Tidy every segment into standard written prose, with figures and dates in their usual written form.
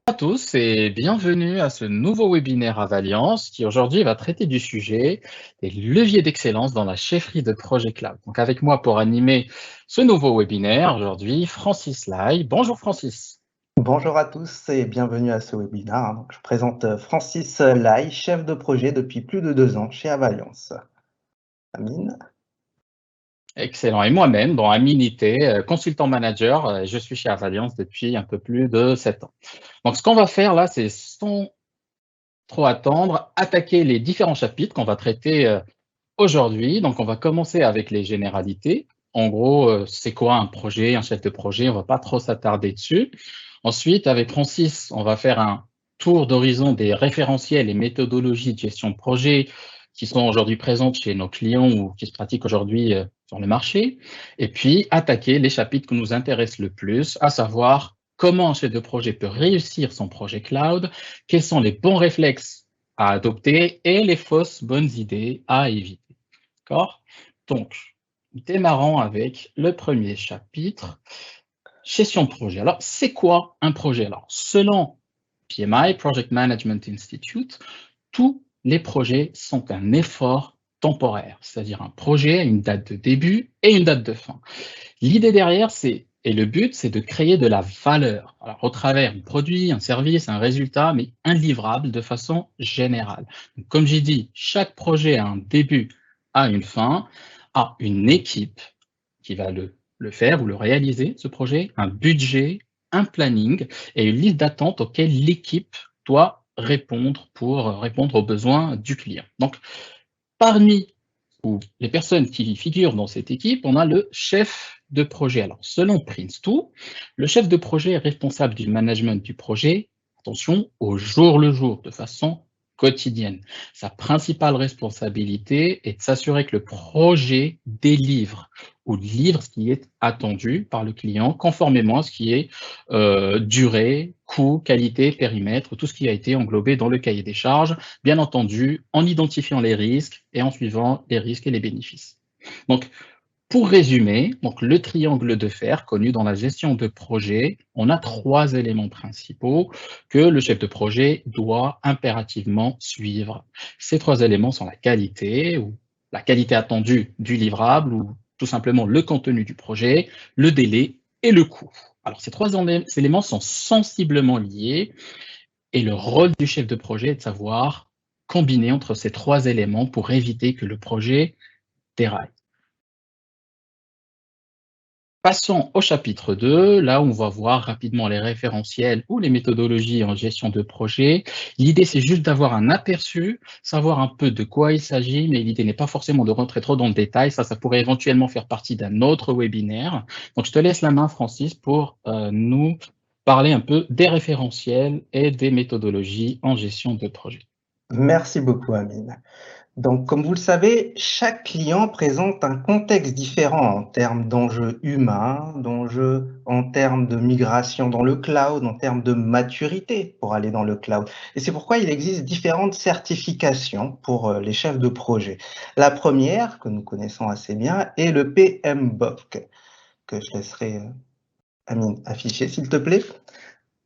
À tous et bienvenue à ce nouveau webinaire à Valiance qui aujourd'hui va traiter du sujet des leviers d'excellence dans la chefferie de projet cloud. Donc avec moi pour animer ce nouveau webinaire aujourd'hui, Francis Lai. Bonjour Francis. Bonjour à tous et bienvenue à ce webinaire. Donc, je présente Francis Lai, chef de projet depuis plus de 2 ans chez Avaliance. Amine. Excellent. Et moi-même, Amine Ité, consultant manager, je suis chez Avaliance depuis un peu plus de 7 ans. Donc ce qu'on va faire là, c'est sans trop attendre, attaquer les différents chapitres qu'on va traiter aujourd'hui. Donc on va commencer avec les généralités. En gros, c'est quoi un projet, un chef de projet? On ne va pas trop s'attarder dessus. Ensuite, avec Francis, on va faire un tour d'horizon des référentiels et méthodologies de gestion de projet qui sont aujourd'hui présentes chez nos clients ou qui se pratiquent aujourd'hui sur le marché. Et puis, attaquer les chapitres qui nous intéressent le plus, à savoir comment un chef de projet peut réussir son projet cloud, quels sont les bons réflexes à adopter et les fausses bonnes idées à éviter. D'accord? Donc, démarrons avec le premier chapitre. Gestion de projet. Alors, c'est quoi un projet? Alors, selon PMI, Project Management Institute, tous les projets sont un effort temporaire, c'est-à-dire un projet a une date de début et une date de fin. L'idée derrière, et le but, c'est de créer de la valeur, alors, au travers un produit, un service, un résultat, mais un livrable de façon générale. Donc, comme j'ai dit, chaque projet a un début, a une fin, a une équipe qui va le faire ou le réaliser, ce projet, un budget, un planning et une liste d'attente auquel l'équipe doit répondre pour répondre aux besoins du client. Donc, parmi ou les personnes qui figurent dans cette équipe, on a le chef de projet. Alors, selon Prince2, le chef de projet est responsable du management du projet, attention, au jour le jour, de façon quotidienne. Sa principale responsabilité est de s'assurer que le projet délivre ou livre ce qui est attendu par le client, conformément à ce qui est durée, coût, qualité, périmètre, tout ce qui a été englobé dans le cahier des charges, bien entendu, en identifiant les risques et en suivant les risques et les bénéfices. Donc, pour résumer, donc le triangle de fer connu dans la gestion de projet, on a 3 éléments principaux que le chef de projet doit impérativement suivre. Ces 3 éléments sont la qualité, ou la qualité attendue du livrable, ou tout simplement le contenu du projet, le délai et le coût. Alors, ces 3 éléments sont sensiblement liés et le rôle du chef de projet est de savoir combiner entre ces 3 éléments pour éviter que le projet déraille. Passons au chapitre 2, là où on va voir rapidement les référentiels ou les méthodologies en gestion de projet. L'idée, c'est juste d'avoir un aperçu, savoir un peu de quoi il s'agit, mais l'idée n'est pas forcément de rentrer trop dans le détail. Ça pourrait éventuellement faire partie d'un autre webinaire. Donc, je te laisse la main, Francis, pour nous parler un peu des référentiels et des méthodologies en gestion de projet. Merci beaucoup, Amine. Donc, comme vous le savez, chaque client présente un contexte différent en termes d'enjeux humains, d'enjeux en termes de migration dans le cloud, en termes de maturité pour aller dans le cloud. Et c'est pourquoi il existe différentes certifications pour les chefs de projet. La première, que nous connaissons assez bien, est le PMBOK, que je laisserai, Amine, afficher, s'il te plaît.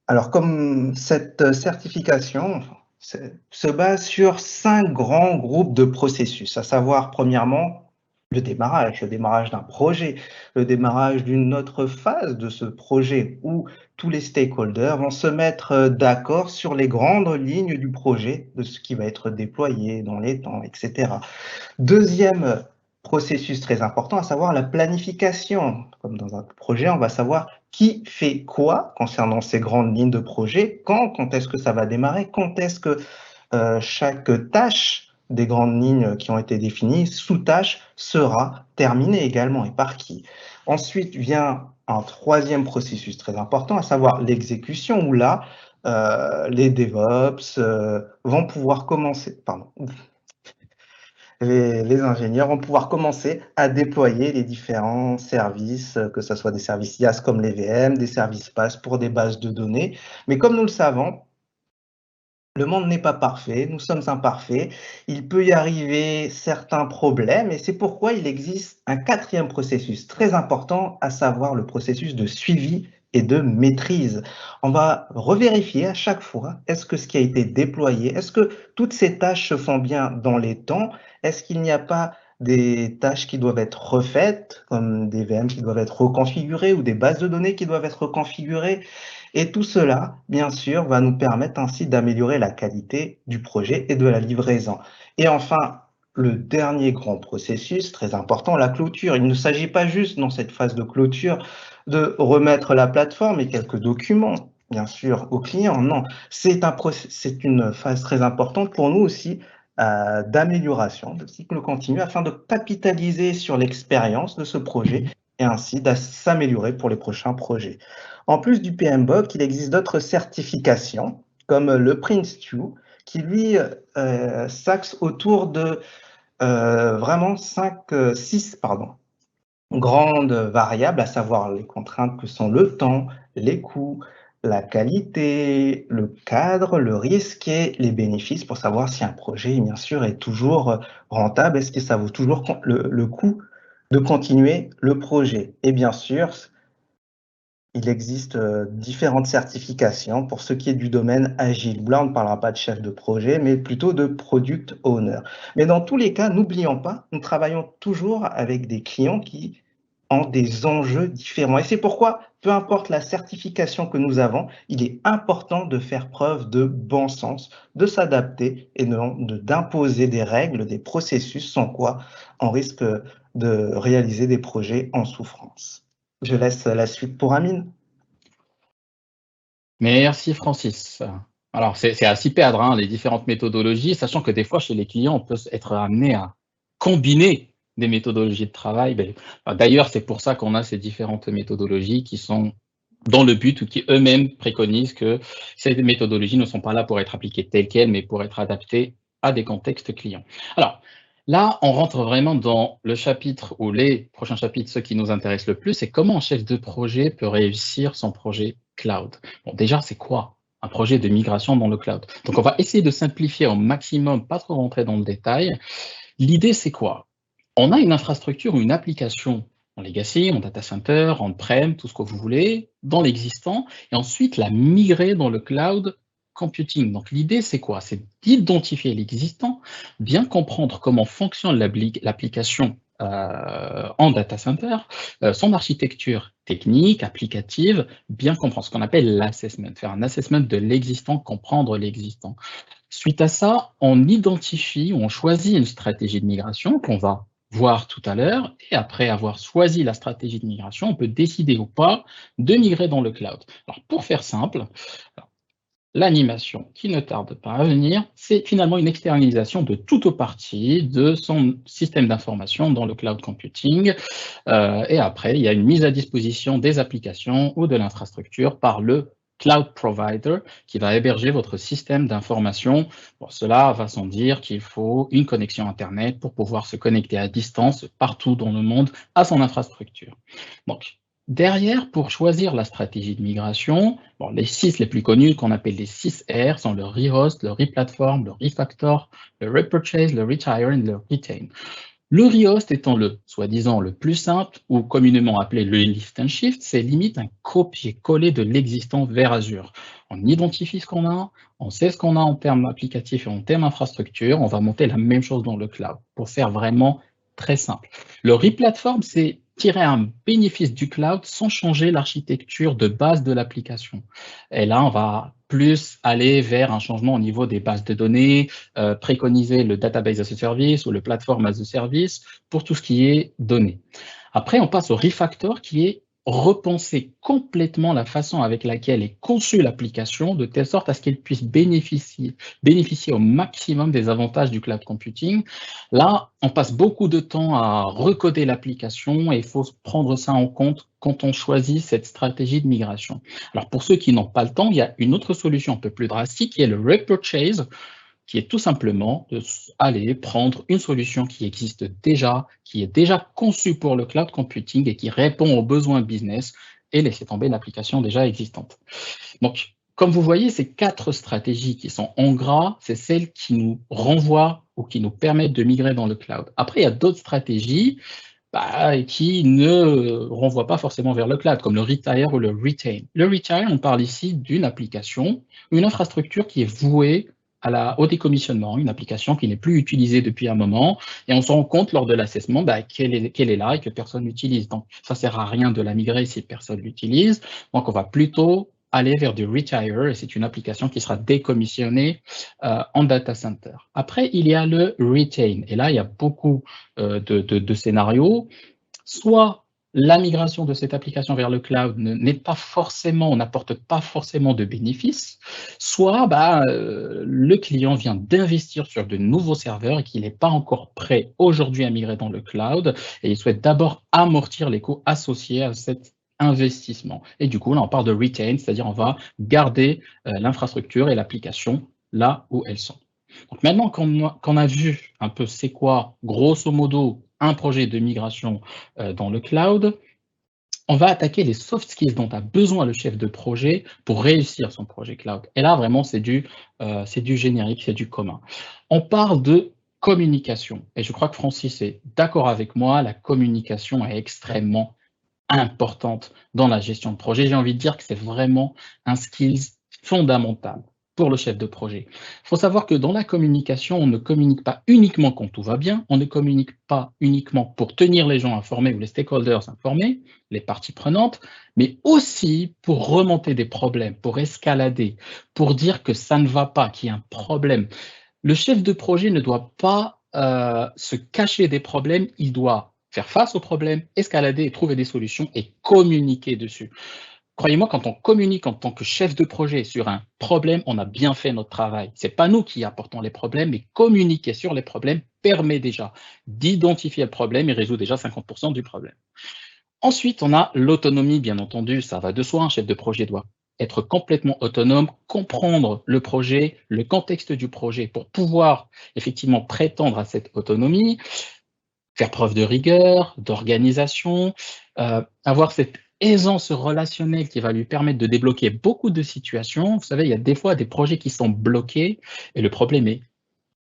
Alors, comme cette certification se base sur 5 grands groupes de processus, à savoir, premièrement, le démarrage d'un projet, le démarrage d'une autre phase de ce projet où tous les stakeholders vont se mettre d'accord sur les grandes lignes du projet, de ce qui va être déployé dans les temps, etc. Deuxième processus très important, à savoir la planification. Comme dans un projet, on va savoir qui fait quoi concernant ces grandes lignes de projet, quand est-ce que ça va démarrer, quand est-ce que chaque tâche des grandes lignes qui ont été définies, sous-tâche, sera terminée également et par qui. Ensuite vient un troisième processus très important, à savoir l'exécution, où là, les DevOps vont pouvoir commencer, les ingénieurs vont pouvoir commencer à déployer les différents services, que ce soit des services IaaS comme les VM, des services PaaS pour des bases de données. Mais comme nous le savons, le monde n'est pas parfait, nous sommes imparfaits, il peut y arriver certains problèmes et c'est pourquoi il existe un quatrième processus très important, à savoir le processus de suivi et de maîtrise. On va revérifier à chaque fois, est-ce que ce qui a été déployé, est-ce que toutes ces tâches se font bien dans les temps? Est-ce qu'il n'y a pas des tâches qui doivent être refaites, comme des VM qui doivent être reconfigurées ou des bases de données qui doivent être reconfigurées? Et tout cela, bien sûr, va nous permettre ainsi d'améliorer la qualité du projet et de la livraison. Et enfin, le dernier grand processus, très important, la clôture. Il ne s'agit pas juste dans cette phase de clôture de remettre la plateforme et quelques documents, bien sûr, au client. Non, c'est une phase très importante pour nous aussi d'amélioration, de cycle continu, afin de capitaliser sur l'expérience de ce projet et ainsi de s'améliorer pour les prochains projets. En plus du PMBOK, il existe d'autres certifications, comme le Prince2, qui lui s'axe autour de vraiment 6 grandes variables, à savoir les contraintes que sont le temps, les coûts, la qualité, le cadre, le risque et les bénéfices pour savoir si un projet, bien sûr, est toujours rentable. Est-ce que ça vaut toujours le coup de continuer le projet? Et bien sûr, il existe différentes certifications pour ce qui est du domaine agile. Là, on ne parlera pas de chef de projet, mais plutôt de product owner. Mais dans tous les cas, n'oublions pas, nous travaillons toujours avec des clients qui ont des enjeux différents. Et c'est pourquoi, peu importe la certification que nous avons, il est important de faire preuve de bon sens, de s'adapter et non d'imposer des règles, des processus, sans quoi on risque de réaliser des projets en souffrance. Je laisse la suite pour Amine. Merci Francis. Alors, c'est à s'y perdre, hein, les différentes méthodologies, sachant que des fois, chez les clients, on peut être amené à combiner des méthodologies de travail. D'ailleurs, c'est pour ça qu'on a ces différentes méthodologies qui sont dans le but ou qui eux-mêmes préconisent que ces méthodologies ne sont pas là pour être appliquées telles quelles, mais pour être adaptées à des contextes clients. Alors, là, on rentre vraiment dans le chapitre ou les prochains chapitres, ceux qui nous intéressent le plus, c'est comment un chef de projet peut réussir son projet cloud. Bon, déjà, c'est quoi un projet de migration dans le cloud? Donc, on va essayer de simplifier au maximum, pas trop rentrer dans le détail. L'idée, c'est quoi? On a une infrastructure ou une application en legacy, en data center, on-prem, tout ce que vous voulez, dans l'existant, et ensuite la migrer dans le cloud computing. Donc l'idée, c'est quoi? C'est d'identifier l'existant, bien comprendre comment fonctionne l'application en data center, son architecture technique, applicative, bien comprendre ce qu'on appelle l'assessment, faire un assessment de l'existant, comprendre l'existant. Suite à ça, on identifie ou on choisit une stratégie de migration qu'on va voir tout à l'heure, et après avoir choisi la stratégie de migration, on peut décider ou pas de migrer dans le cloud. Alors pour faire simple, l'animation qui ne tarde pas à venir, c'est finalement une externalisation de toute ou partie de son système d'information dans le cloud computing. Et après, il y a une mise à disposition des applications ou de l'infrastructure par le cloud provider qui va héberger votre système d'information. Bon, cela va sans dire qu'il faut une connexion Internet pour pouvoir se connecter à distance partout dans le monde à son infrastructure. Donc, derrière, pour choisir la stratégie de migration, bon, les 6 les plus connus qu'on appelle les 6 R sont le rehost, le replatform, le refactor, le repurchase, le retire et le retain. Le rehost étant le soi-disant le plus simple, ou communément appelé le lift and shift, c'est limite un copier-coller de l'existant vers Azure. On identifie ce qu'on a, on sait ce qu'on a en termes applicatifs et en termes infrastructure, on va monter la même chose dans le cloud, pour faire vraiment très simple. Le replatform, c'est tirer un bénéfice du cloud sans changer l'architecture de base de l'application. Et là, on va plus aller vers un changement au niveau des bases de données, préconiser le database as a service ou le platform as a service pour tout ce qui est données. Après, on passe au refactor qui est repenser complètement la façon avec laquelle est conçue l'application de telle sorte à ce qu'elle puisse bénéficier au maximum des avantages du cloud computing. Là, on passe beaucoup de temps à recoder l'application et il faut prendre ça en compte quand on choisit cette stratégie de migration. Alors, pour ceux qui n'ont pas le temps, il y a une autre solution un peu plus drastique qui est le repurchase, qui est tout simplement d'aller prendre une solution qui existe déjà, qui est déjà conçue pour le cloud computing et qui répond aux besoins business et laisser tomber l'application déjà existante. Donc, comme vous voyez, ces 4 stratégies qui sont en gras, c'est celles qui nous renvoient ou qui nous permettent de migrer dans le cloud. Après, il y a d'autres stratégies et qui ne renvoient pas forcément vers le cloud, comme le retire ou le retain. Le retire, on parle ici d'une application, une infrastructure qui est vouée au décommissionnement, une application qui n'est plus utilisée depuis un moment, et on se rend compte lors de l'assessment qu'elle est là et que personne l'utilise. Donc, ça ne sert à rien de la migrer si personne l'utilise. Donc, on va plutôt aller vers du retire, et c'est une application qui sera décommissionnée en data center. Après, il y a le retain, et là, il y a beaucoup de scénarios. Soit la migration de cette application vers le cloud n'est pas forcément, n'apporte pas forcément de bénéfices, soit le client vient d'investir sur de nouveaux serveurs et qu'il n'est pas encore prêt aujourd'hui à migrer dans le cloud, et il souhaite d'abord amortir les coûts associés à cet investissement. Et du coup, là, on parle de retain, c'est-à-dire on va garder l'infrastructure et l'application là où elles sont. Donc maintenant qu'on a vu un peu c'est quoi, grosso modo, un projet de migration dans le cloud, on va attaquer les soft skills dont a besoin le chef de projet pour réussir son projet cloud. Et là, vraiment, c'est du générique, c'est du commun. On parle de communication. Et je crois que Francis est d'accord avec moi, la communication est extrêmement importante dans la gestion de projet. J'ai envie de dire que c'est vraiment un skills fondamental pour le chef de projet. Il faut savoir que dans la communication, on ne communique pas uniquement quand tout va bien, on ne communique pas uniquement pour tenir les gens informés ou les stakeholders informés, les parties prenantes, mais aussi pour remonter des problèmes, pour escalader, pour dire que ça ne va pas, qu'il y a un problème. Le chef de projet ne doit pas se cacher des problèmes, il doit faire face aux problèmes, escalader et trouver des solutions et communiquer dessus. Croyez-moi, quand on communique en tant que chef de projet sur un problème, on a bien fait notre travail. Ce n'est pas nous qui apportons les problèmes, mais communiquer sur les problèmes permet déjà d'identifier le problème et résout déjà 50% du problème. Ensuite, on a l'autonomie, bien entendu, ça va de soi, un chef de projet doit être complètement autonome, comprendre le projet, le contexte du projet pour pouvoir effectivement prétendre à cette autonomie, faire preuve de rigueur, d'organisation, avoir cette aisance relationnelle qui va lui permettre de débloquer beaucoup de situations. Vous savez, il y a des fois des projets qui sont bloqués et le problème est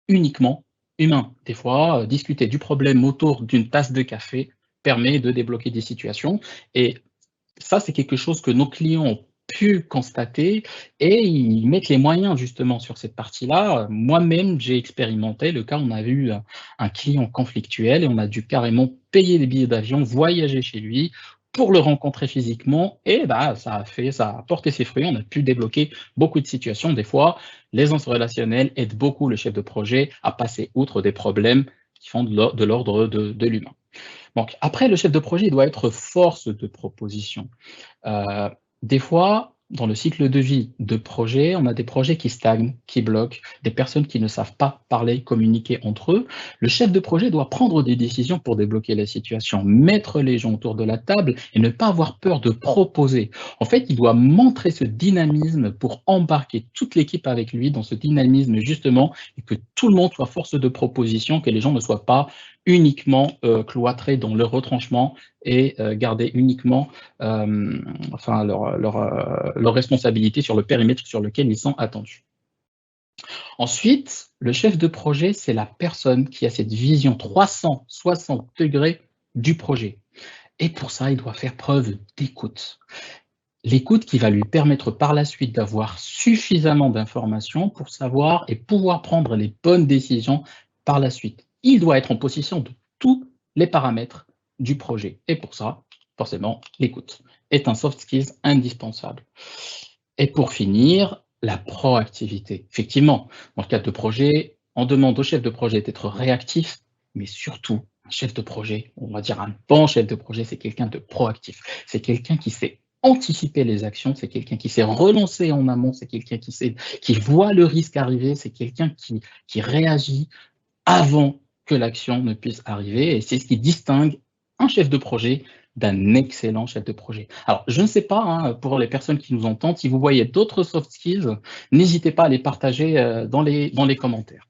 uniquement humain. Des fois, discuter du problème autour d'une tasse de café permet de débloquer des situations. Et ça, c'est quelque chose que nos clients ont pu constater et ils mettent les moyens justement sur cette partie-là. Moi-même, j'ai expérimenté le cas où on a eu un client conflictuel et on a dû carrément payer des billets d'avion, voyager chez lui pour le rencontrer physiquement et ça a porté ses fruits. On a pu débloquer beaucoup de situations. Des fois, l'aisance relationnelle aide beaucoup le chef de projet à passer outre des problèmes qui font de l'ordre de l'humain. Donc, après, le chef de projet il doit être force de proposition. Des fois, dans le cycle de vie de projet, on a des projets qui stagnent, qui bloquent, des personnes qui ne savent pas parler, communiquer entre eux. Le chef de projet doit prendre des décisions pour débloquer la situation, mettre les gens autour de la table et ne pas avoir peur de proposer. En fait, il doit montrer ce dynamisme pour embarquer toute l'équipe avec lui dans ce dynamisme justement et que tout le monde soit force de proposition, que les gens ne soient pas uniquement cloîtrés dans leur retranchement et garder uniquement leur responsabilité sur le périmètre sur lequel ils sont attendus. Ensuite, le chef de projet, c'est la personne qui a cette vision 360 degrés du projet. Et pour ça, il doit faire preuve d'écoute. L'écoute qui va lui permettre par la suite d'avoir suffisamment d'informations pour savoir et pouvoir prendre les bonnes décisions par la suite. Il doit être en possession de tous les paramètres du projet. Et pour ça, forcément, l'écoute est un soft skills indispensable. Et pour finir, la proactivité. Effectivement, dans le cadre de projet, on demande au chef de projet d'être réactif, mais surtout, un chef de projet, on va dire un bon chef de projet, c'est quelqu'un de proactif. C'est quelqu'un qui sait anticiper les actions, c'est quelqu'un qui sait relancer en amont, c'est quelqu'un qui voit le risque arriver, c'est quelqu'un qui réagit avant que l'action ne puisse arriver. Et c'est ce qui distingue un chef de projet d'un excellent chef de projet. Alors, je ne sais pas, pour les personnes qui nous entendent, si vous voyez d'autres soft skills, n'hésitez pas à les partager dans les commentaires.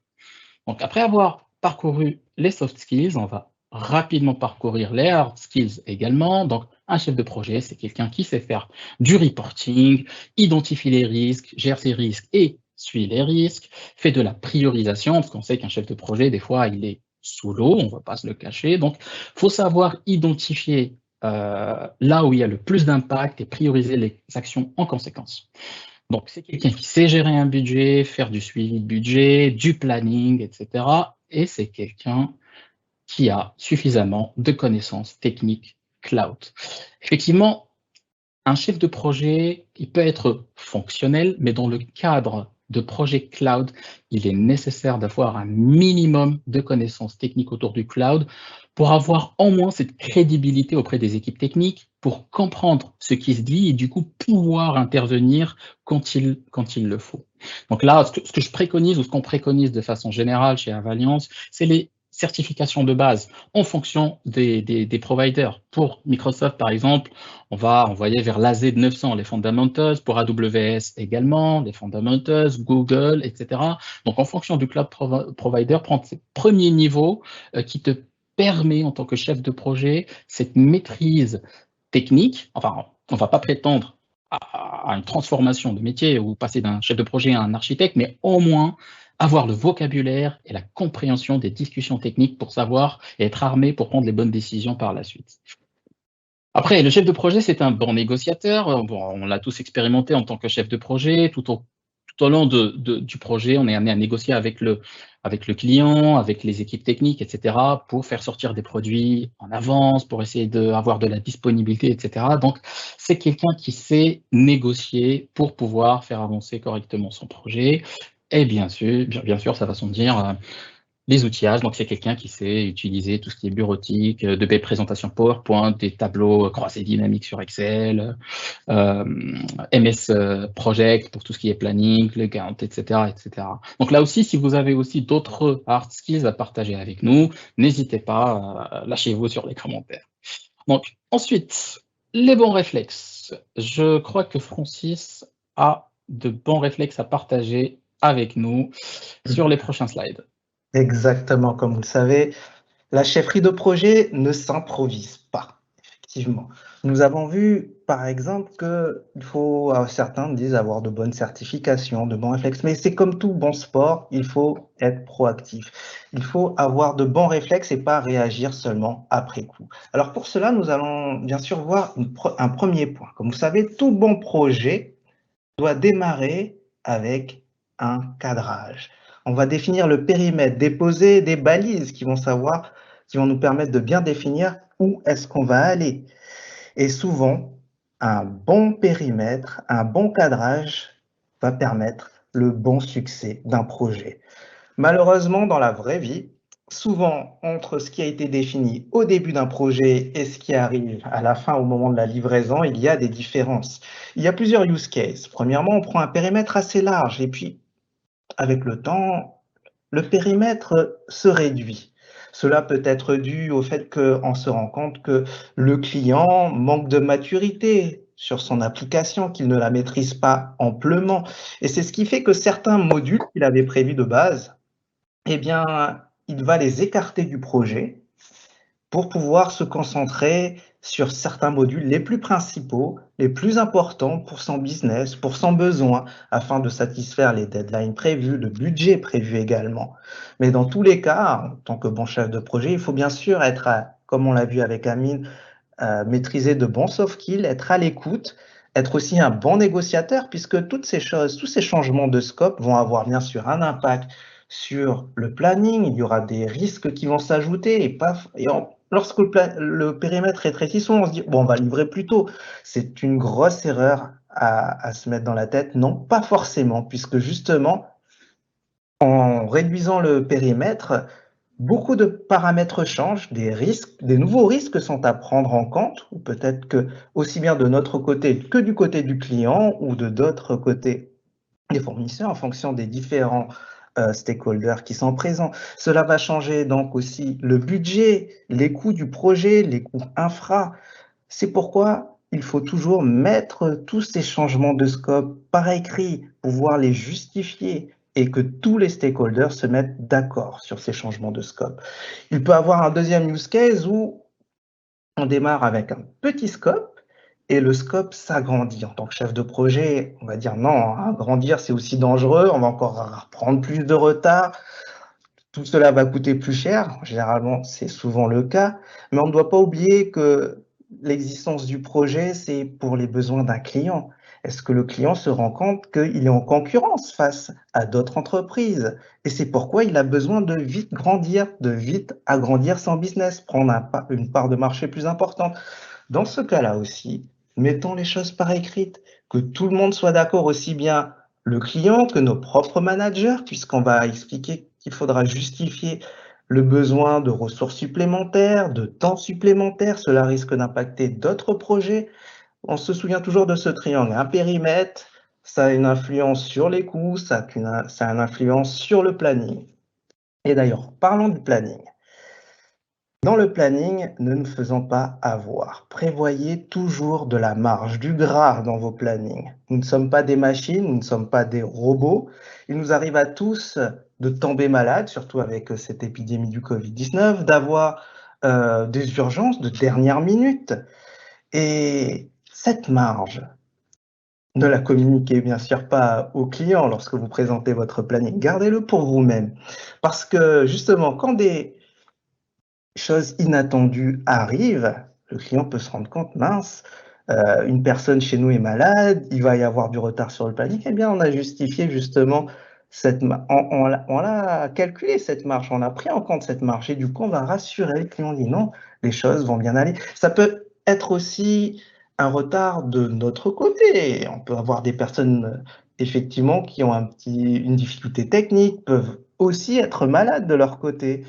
Donc, après avoir parcouru les soft skills, on va rapidement parcourir les hard skills également. Donc, un chef de projet, c'est quelqu'un qui sait faire du reporting, identifie les risques, gère ses risques et suit les risques, fait de la priorisation, parce qu'on sait qu'un chef de projet, des fois, il est sous l'eau, on ne va pas se le cacher. Donc, il faut savoir identifier là où il y a le plus d'impact et prioriser les actions en conséquence. Donc, c'est quelqu'un qui sait gérer un budget, faire du suivi de budget, du planning, etc. Et c'est quelqu'un qui a suffisamment de connaissances techniques cloud. Effectivement, un chef de projet, il peut être fonctionnel, mais dans le cadre de projets cloud, il est nécessaire d'avoir un minimum de connaissances techniques autour du cloud pour avoir au moins cette crédibilité auprès des équipes techniques, pour comprendre ce qui se dit et du coup pouvoir intervenir quand il le faut. Donc là, ce que je préconise ou ce qu'on préconise de façon générale chez Avaliance, c'est les certifications de base en fonction des providers. Pour Microsoft, par exemple, on va envoyer vers l'AZ900, les fundamentals, pour AWS également, les fundamentals, Google, etc. Donc, en fonction du cloud provider, prendre ces premiers niveaux qui te permet, en tant que chef de projet, cette maîtrise technique. Enfin, on ne va pas prétendre à une transformation de métier ou passer d'un chef de projet à un architecte, mais au moins avoir le vocabulaire et la compréhension des discussions techniques pour savoir et être armé pour prendre les bonnes décisions par la suite. Après, le chef de projet, c'est un bon négociateur. Bon, on l'a tous expérimenté en tant que chef de projet. Tout au long du projet, on est amené à négocier avec le client, avec les équipes techniques, etc., pour faire sortir des produits en avance, pour essayer d'avoir de la disponibilité, etc. Donc, c'est quelqu'un qui sait négocier pour pouvoir faire avancer correctement son projet. Et bien sûr, ça va sans dire, les outillages, donc c'est quelqu'un qui sait utiliser tout ce qui est bureautique, de belles présentations PowerPoint, des tableaux croisés dynamiques sur Excel, MS Project pour tout ce qui est planning, le Gantt, etc., etc. Donc là aussi, si vous avez aussi d'autres hard skills à partager avec nous, n'hésitez pas, lâchez-vous sur les commentaires. Donc ensuite, les bons réflexes. Je crois que Francis a de bons réflexes à partager avec nous sur les prochains slides. Exactement, comme vous le savez, la chefferie de projet ne s'improvise pas, effectivement. Nous avons vu, par exemple, qu'il faut, certains disent avoir de bonnes certifications, de bons réflexes, mais c'est comme tout bon sport, il faut être proactif. Il faut avoir de bons réflexes et pas réagir seulement après coup. Alors pour cela, nous allons bien sûr voir un premier point. Comme vous savez, tout bon projet doit démarrer avec un cadrage. On va définir le périmètre, déposer des balises qui vont nous permettre de bien définir où est-ce qu'on va aller. Et souvent, un bon périmètre, un bon cadrage va permettre le bon succès d'un projet. Malheureusement, dans la vraie vie, souvent, entre ce qui a été défini au début d'un projet et ce qui arrive à la fin, au moment de la livraison, il y a des différences. Il y a plusieurs use cases. Premièrement, on prend un périmètre assez large et puis, avec le temps, le périmètre se réduit. Cela peut être dû au fait qu'on se rend compte que le client manque de maturité sur son application, qu'il ne la maîtrise pas amplement. Et c'est ce qui fait que certains modules qu'il avait prévus de base, eh bien, il va les écarter du projet pour pouvoir se concentrer sur certains modules les plus principaux, les plus importants pour son business, pour son besoin, afin de satisfaire les deadlines prévues, le budget prévu également. Mais dans tous les cas, en tant que bon chef de projet, il faut bien sûr être, comme on l'a vu avec Amine, maîtriser de bons soft skills, être à l'écoute, être aussi un bon négociateur, puisque toutes ces choses, tous ces changements de scope vont avoir bien sûr un impact sur le planning, il y aura des risques qui vont s'ajouter lorsque le périmètre rétrécit, souvent on se dit bon, on va livrer plus tôt. C'est une grosse erreur à se mettre dans la tête. Non, pas forcément, puisque justement, en réduisant le périmètre, beaucoup de paramètres changent, des nouveaux risques sont à prendre en compte, ou peut-être que aussi bien de notre côté que du côté du client ou de d'autres côtés des fournisseurs en fonction des différents stakeholders qui sont présents. Cela va changer donc aussi le budget, les coûts du projet, les coûts infra. C'est pourquoi il faut toujours mettre tous ces changements de scope par écrit, pouvoir les justifier et que tous les stakeholders se mettent d'accord sur ces changements de scope. Il peut y avoir un deuxième use case où on démarre avec un petit scope et le scope s'agrandit. En tant que chef de projet, on va dire non, agrandir c'est aussi dangereux, on va encore prendre plus de retard. Tout cela va coûter plus cher, généralement c'est souvent le cas, mais on ne doit pas oublier que l'existence du projet, c'est pour les besoins d'un client. Est-ce que le client se rend compte qu'il est en concurrence face à d'autres entreprises? Et c'est pourquoi il a besoin de vite grandir, de vite agrandir son business, prendre une part de marché plus importante. Dans ce cas-là aussi, mettons les choses par écrit, que tout le monde soit d'accord, aussi bien le client que nos propres managers, puisqu'on va expliquer qu'il faudra justifier le besoin de ressources supplémentaires, de temps supplémentaire. Cela risque d'impacter d'autres projets. On se souvient toujours de ce triangle. Un périmètre, ça a une influence sur les coûts, ça a une influence sur le planning. Et d'ailleurs, parlons du planning. Dans le planning, ne nous faisons pas avoir. Prévoyez toujours de la marge, du gras dans vos plannings. Nous ne sommes pas des machines, nous ne sommes pas des robots. Il nous arrive à tous de tomber malade, surtout avec cette épidémie du Covid-19, d'avoir des urgences de dernière minute. Et cette marge, ne la communiquez bien sûr pas aux clients lorsque vous présentez votre planning. Gardez-le pour vous-même. Parce que justement, quand des choses inattendues arrivent, le client peut se rendre compte, mince, une personne chez nous est malade, il va y avoir du retard sur le planning. Eh bien, on a justifié justement on l'a calculé cette marge, on a pris en compte cette marge et du coup, on va rassurer le client, on dit non, les choses vont bien aller. Ça peut être aussi un retard de notre côté. On peut avoir des personnes effectivement qui ont une difficulté technique, peuvent aussi être malades de leur côté.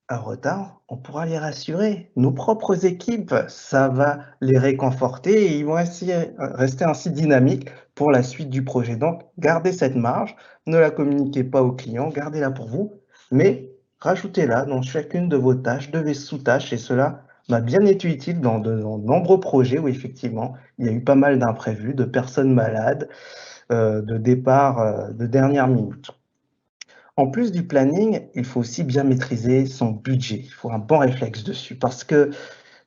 Un retard, on pourra les rassurer. Nos propres équipes, ça va les réconforter et ils vont rester ainsi dynamiques pour la suite du projet. Donc, gardez cette marge, ne la communiquez pas aux clients, gardez-la pour vous, mais rajoutez-la dans chacune de vos tâches, de vos sous-tâches, et cela m'a bien été utile dans de nombreux projets où effectivement, il y a eu pas mal d'imprévus, de personnes malades, de départs de dernière minute. En plus du planning, il faut aussi bien maîtriser son budget. Il faut un bon réflexe dessus parce que,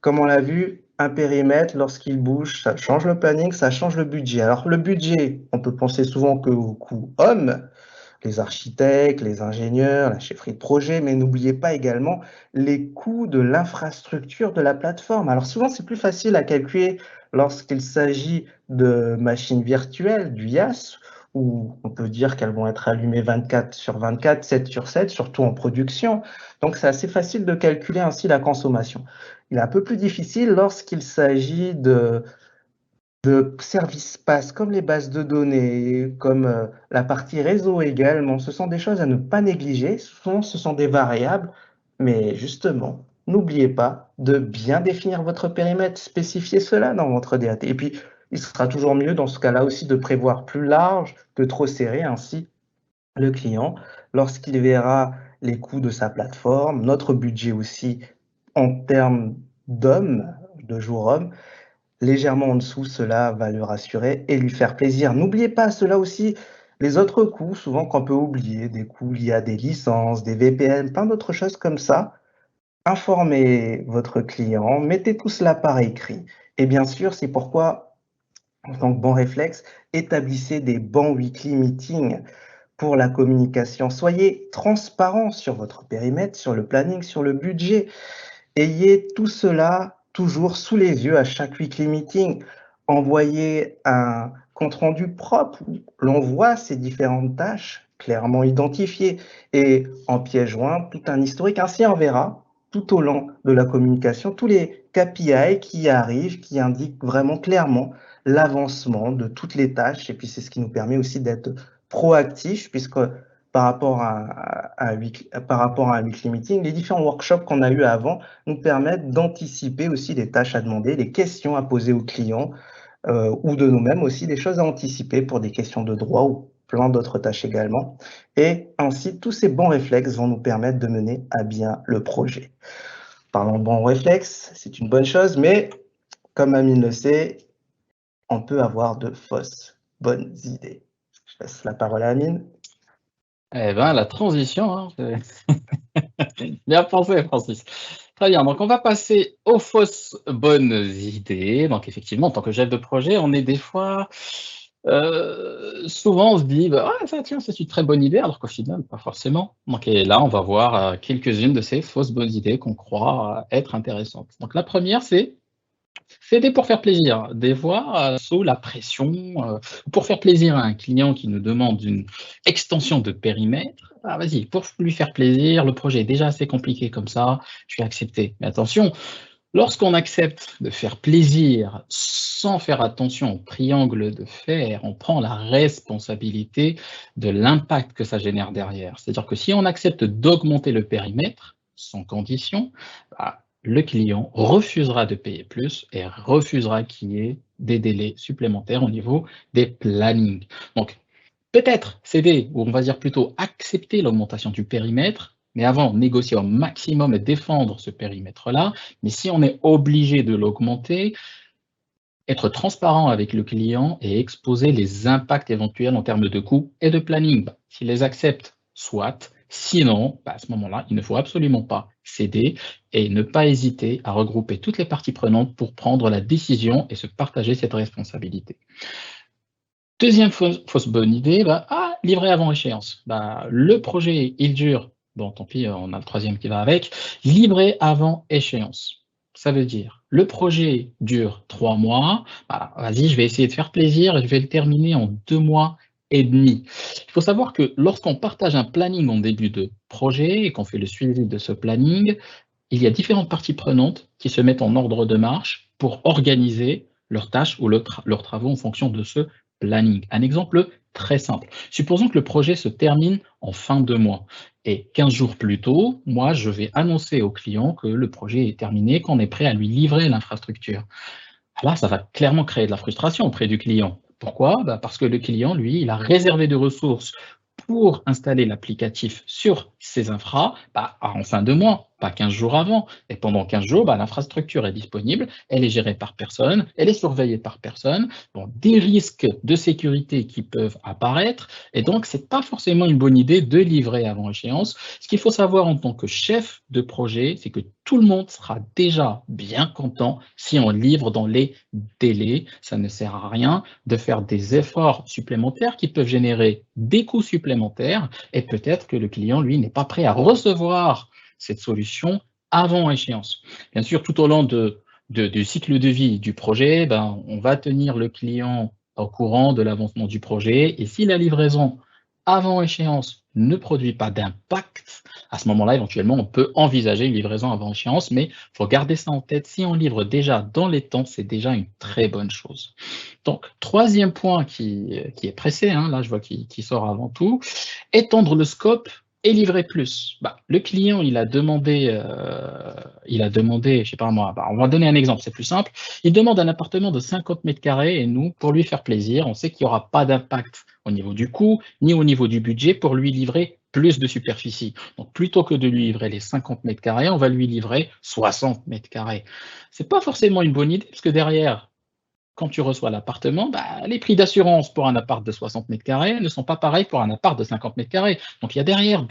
comme on l'a vu, un périmètre, lorsqu'il bouge, ça change le planning, ça change le budget. Alors, le budget, on peut penser souvent qu'au coût homme, les architectes, les ingénieurs, la chefferie de projet, mais n'oubliez pas également les coûts de l'infrastructure de la plateforme. Alors, souvent, c'est plus facile à calculer lorsqu'il s'agit de machines virtuelles, du IaaS, où on peut dire qu'elles vont être allumées 24/24, 7/7, surtout en production. Donc, c'est assez facile de calculer ainsi la consommation. Il est un peu plus difficile lorsqu'il s'agit de services PaaS, comme les bases de données, comme la partie réseau également. Ce sont des choses à ne pas négliger. Souvent, ce sont des variables, mais justement, n'oubliez pas de bien définir votre périmètre, spécifier cela dans votre DAT. Et puis, il sera toujours mieux dans ce cas-là aussi de prévoir plus large que trop serré. Ainsi, le client, lorsqu'il verra les coûts de sa plateforme, notre budget aussi en termes d'hommes, de jours hommes, légèrement en dessous, cela va le rassurer et lui faire plaisir. N'oubliez pas cela aussi, les autres coûts, souvent qu'on peut oublier, des coûts liés à des licences, des VPN, plein d'autres choses comme ça. Informez votre client, mettez tout cela par écrit. Et bien sûr, c'est pourquoi, en tant que bon réflexe, établissez des bons weekly meetings pour la communication. Soyez transparent sur votre périmètre, sur le planning, sur le budget. Ayez tout cela toujours sous les yeux à chaque weekly meeting. Envoyez un compte-rendu propre où l'on voit ces différentes tâches clairement identifiées et en pièce jointe tout un historique. Ainsi, on verra tout au long de la communication tous les KPI qui arrivent, qui indiquent vraiment clairement l'avancement de toutes les tâches. Et puis, c'est ce qui nous permet aussi d'être proactifs, puisque par rapport à un weekly meeting, les différents workshops qu'on a eu avant nous permettent d'anticiper aussi les tâches à demander, les questions à poser aux clients ou de nous-mêmes aussi, des choses à anticiper pour des questions de droit ou plein d'autres tâches également. Et ainsi, tous ces bons réflexes vont nous permettre de mener à bien le projet. Parlons de bons réflexes, c'est une bonne chose, mais comme Amine le sait, on peut avoir de fausses bonnes idées. Je laisse la parole à Amine. Eh bien, la transition, hein, bien pensé, Francis. Très bien, donc on va passer aux fausses bonnes idées. Donc effectivement, en tant que chef de projet, on est des fois Souvent, on se dit: «Bah, ouais, ça, tiens, c'est une très bonne idée», alors qu'au final, pas forcément. Donc et là, on va voir, quelques-unes de ces fausses bonnes idées qu'on croit, être intéressantes. Donc la première, c'est céder pour faire plaisir. Des fois, sous la pression, pour faire plaisir à un client qui nous demande une extension de périmètre, ah vas-y, pour lui faire plaisir, le projet est déjà assez compliqué comme ça, je vais accepter. Mais attention, lorsqu'on accepte de faire plaisir sans faire attention au triangle de fer, on prend la responsabilité de l'impact que ça génère derrière. C'est-à-dire que si on accepte d'augmenter le périmètre sans condition, bah, le client refusera de payer plus et refusera qu'il y ait des délais supplémentaires au niveau des plannings. Donc, peut-être céder, ou on va dire plutôt accepter l'augmentation du périmètre, mais avant, négocier au maximum et défendre ce périmètre-là. Mais si on est obligé de l'augmenter, être transparent avec le client et exposer les impacts éventuels en termes de coûts et de planning. Bah, s'il les accepte, soit. Sinon, bah, à ce moment-là, il ne faut absolument pas céder et ne pas hésiter à regrouper toutes les parties prenantes pour prendre la décision et se partager cette responsabilité. Deuxième fausse bonne idée, bah, livrer avant échéance. Bah, le projet, il dure, bon tant pis, on a le troisième qui va avec, livrer avant échéance. Ça veut dire, le projet dure 3 mois, bah, vas-y, je vais essayer de faire plaisir et je vais le terminer en 2 mois et demi. Il faut savoir que lorsqu'on partage un planning en début de projet et qu'on fait le suivi de ce planning, il y a différentes parties prenantes qui se mettent en ordre de marche pour organiser leurs tâches ou leurs travaux en fonction de ce planning. Un exemple très simple. Supposons que le projet se termine en fin de mois et 15 jours plus tôt, moi, je vais annoncer au client que le projet est terminé, qu'on est prêt à lui livrer l'infrastructure. Là, ça va clairement créer de la frustration auprès du client. Pourquoi? Bah, parce que le client, lui, il a réservé des ressources pour installer l'applicatif sur ses infras, bah, en fin de mois, pas 15 jours avant. Et pendant 15 jours, bah, l'infrastructure est disponible, elle est gérée par personne, elle est surveillée par personne. Bon, des risques de sécurité qui peuvent apparaître, et donc c'est pas forcément une bonne idée de livrer avant échéance. Ce qu'il faut savoir en tant que chef de projet, c'est que tout le monde sera déjà bien content si on livre dans les délais. Ça ne sert à rien de faire des efforts supplémentaires qui peuvent générer des coûts supplémentaires et peut-être que le client, lui, n'est pas prêt à recevoir cette solution avant échéance. Bien sûr, tout au long du cycle de vie du projet, ben, on va tenir le client au courant de l'avancement du projet et si la livraison avant échéance ne produit pas d'impact, à ce moment-là, éventuellement, on peut envisager une livraison avant échéance, mais il faut garder ça en tête. Si on livre déjà dans les temps, c'est déjà une très bonne chose. Donc, troisième point qui est pressé, hein, là je vois qui sort avant tout, étendre le scope et livrer plus. Bah, le client, il a demandé, je sais pas moi, bah, on va donner un exemple, c'est plus simple. Il demande un appartement de 50 mètres carrés et nous, pour lui faire plaisir, on sait qu'il n'y aura pas d'impact au niveau du coût, ni au niveau du budget pour lui livrer plus de superficie. Donc, plutôt que de lui livrer les 50 mètres carrés, on va lui livrer 60 mètres carrés. C'est pas forcément une bonne idée, parce que derrière, quand tu reçois l'appartement, bah, les prix d'assurance pour un appart de 60 mètres carrés ne sont pas pareils pour un appart de 50 mètres carrés. Donc, il y a derrière